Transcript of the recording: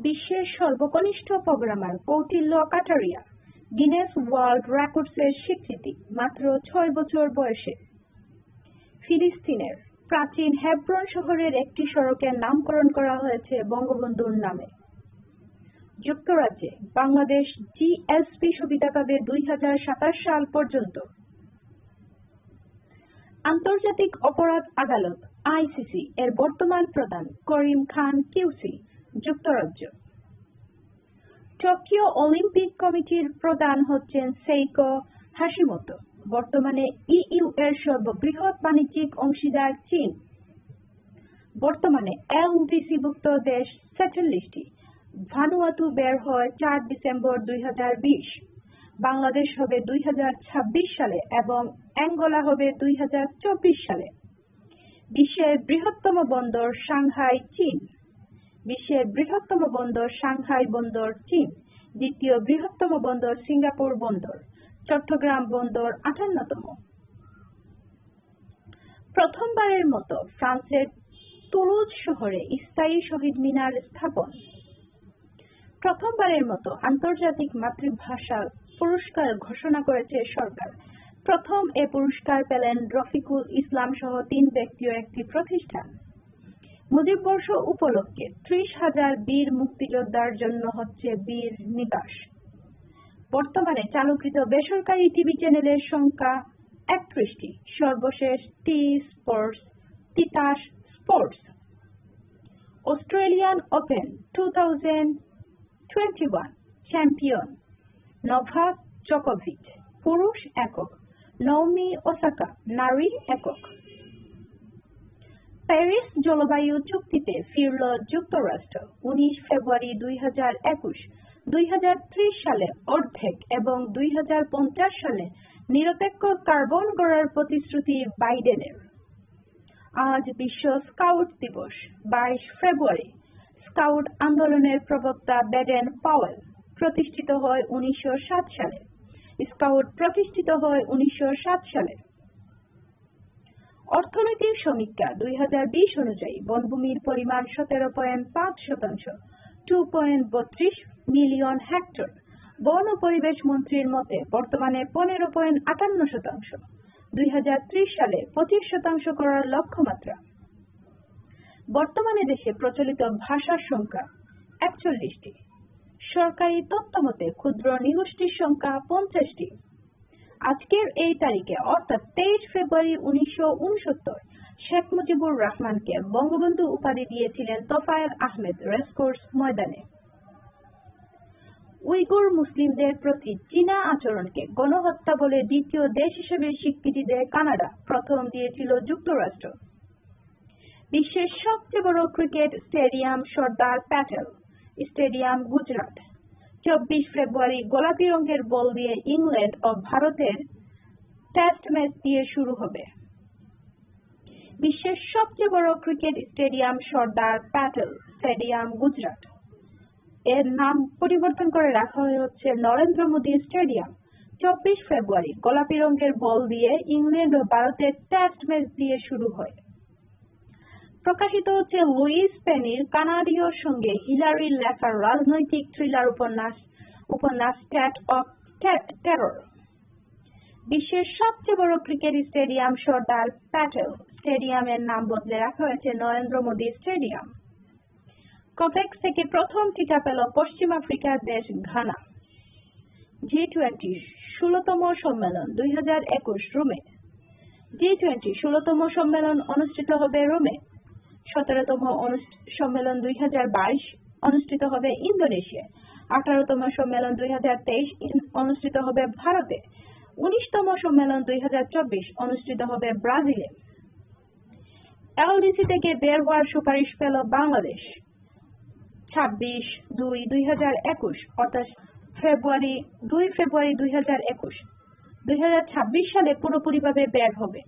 বিশ্বের সর্বকনিষ্ঠ programmer Kautilya Katariya Guinness world রেকর্ডসের স্বীকৃতি মাত্র 6 বছর বয়সে। ফিলিস্তিনের প্রাচীন হেব্রন শহরের একটি সড়কের নামকরণ করা হয়েছে বঙ্গবন্ধুর নামে। যুক্তরাজ্যে বাংলাদেশ জিএসপি সুবিধা পাবে 2027 সাল পর্যন্ত। আন্তর্জাতিক অপরাধ আদালত আইসিসি এর বর্তমান প্রধান করিম খান কিউসি যুক্তরাজ্য। টোকিও অলিম্পিক কমিটির প্রধান হচ্ছেন সেইকো হাশিমোতো। বর্তমানে ইইউ এর সর্ববৃহৎ বাণিজ্যিক অংশীদার চীন। বর্তমানে এলডিসিভুক্ত দেশ 46টি। ভানুয়াতু বের হয় 4 ডিসেম্বর 2020। বাংলাদেশ হবে 2026 সালে এবং অ্যাঙ্গোলা হবে 2024 সালে। বিশ্বের বৃহত্তম বন্দর সাংহাই চীন। বিশ্বের বৃহত্তম বন্দর সাংহাই বন্দর চীন। দ্বিতীয় বৃহত্তম বন্দর সিঙ্গাপুর বন্দর। চট্টগ্রাম বন্দর 58তম। প্রথমবারের মতো ফ্রান্সের তুলুজ শহরে স্থায়ী শহীদ মিনার স্থাপন। প্রথমবারের মতো আন্তর্জাতিক মাতৃভাষা পুরস্কার ঘোষণা করেছে সরকার। প্রথম এ পুরস্কার পেলেন রফিকুল ইসলাম সহ 3 ব্যক্তি ও একটি প্রতিষ্ঠান। মুজিব বর্ষ উপলক্ষে 30,000 বীর মুক্তিযোদ্ধার জন্য হচ্ছে বীর নিবাস। বর্তমানে চালুকৃত বেসরকারি টিভি চ্যানেলের সংখ্যা 31টি। সর্বশেষ টি sports Titas sports. Australian open 2021 champion Novak জোকোভিচ পুরুষ একক, নাওমি ওসাকা নারী একক। প্যারিস জলবায়ু চুক্তিতে ফিরল যুক্তরাষ্ট্র। 19 ফেব্রুয়ারি 2021। 2030 সালে অর্ধেক এবং 2050 সালে নিরপেক্ষ কার্বন গড়ার প্রতিশ্রুতি বাইডেনের। আজ বিশ্ব স্কাউট দিবস। 22 ফেব্রুয়ারি। স্কাউট আন্দোলনের প্রবক্তা বেডেন পাওয়েল প্রতিষ্ঠিত হয় 1907 সালে। স্কাউট প্রতিষ্ঠিত হয় 1907 সালে। অর্থনৈতিক সমীক্ষা 2020 অনুযায়ী বনভূমির পরিমাণ 17.5%, 2.32 মিলিয়ন হেক্টর। বন ও পরিবেশ মন্ত্রীর মতে বর্তমানে 15.58%, 2030 সালে 25% করার লক্ষ্যমাত্রা। বর্তমানে দেশে প্রচলিত ভাষার সংখ্যা 41টি। সরকারি তথ্য মতে ক্ষুদ্র নৃগোষ্ঠীর সংখ্যা 50টি। আজকের এই তারিখে অর্থাৎ 23 ফেব্রুয়ারি 1969 শেখ মুজিবুর রহমানকে বঙ্গবন্ধু উপাধি দিয়েছিলেন তোফায়েল আহমেদ রেসকোর্স ময়দানে। উইগুর মুসলিমদের প্রতি চীনা আচরণকে গণহত্যা বলে দ্বিতীয় দেশ হিসেবে স্বীকৃতি দেয় কানাডা। প্রথম দিয়েছিল যুক্তরাষ্ট্র। বিশ্বের সবচেয়ে বড় cricket stadium Sardar Patel stadium Gujarat. 24 ফেব্রুয়ারি গোলাপি রঙের বল দিয়ে ইংল্যান্ড ও ভারতের টেস্ট ম্যাচ দিয়ে শুরু হবে। বিশ্বের সবচেয়ে বড় cricket stadium Sardar Patel stadium Gujarat. এর নাম পরিবর্তন করে রাখা হচ্ছে নরেন্দ্র মোদী স্টেডিয়াম। 24 ফেব্রুয়ারি গোলাপি রঙের বল দিয়ে ইংল্যান্ড ও ভারতের টেস্ট ম্যাচ দিয়ে শুরু হয়। প্রকাশিত হচ্ছে লুইস পেনির কানাডীয় সঙ্গে হিলারির লেখা রাজনৈতিক থ্রিলার উপন্যাস স্টেট অফ টেরর। বিশ্বের সবচেয়ে বড় ক্রিকেট স্টেডিয়াম সর্দার প্যাটেল স্টেডিয়ামের নাম বদলে রাখা হয়েছে নরেন্দ্র মোদী স্টেডিয়াম। কভ্যাক্স থেকে প্রথম টিকা পেল পশ্চিম আফ্রিকার দেশ ঘানা। G20 16তম সম্মেলন 2021 রোমে। G20 16তম সম্মেলন অনুষ্ঠিত হবে রোমে। 17তম সম্মেলন 2022 অনুষ্ঠিত হবে ইন্দোনেশিয়ায়। 18তম সম্মেলন 2023 অনুষ্ঠিত হবে ভারতে। 19তম সম্মেলন 2024 অনুষ্ঠিত হবে ব্রাজিলে। এলডিসি থেকে বের হওয়ার সুপারিশ পেল বাংলাদেশ। 26/2/2021 অর্থাৎ 2 ফেব্রুয়ারি 2021। 2026 সালে পুরোপুরিভাবে বের হবে।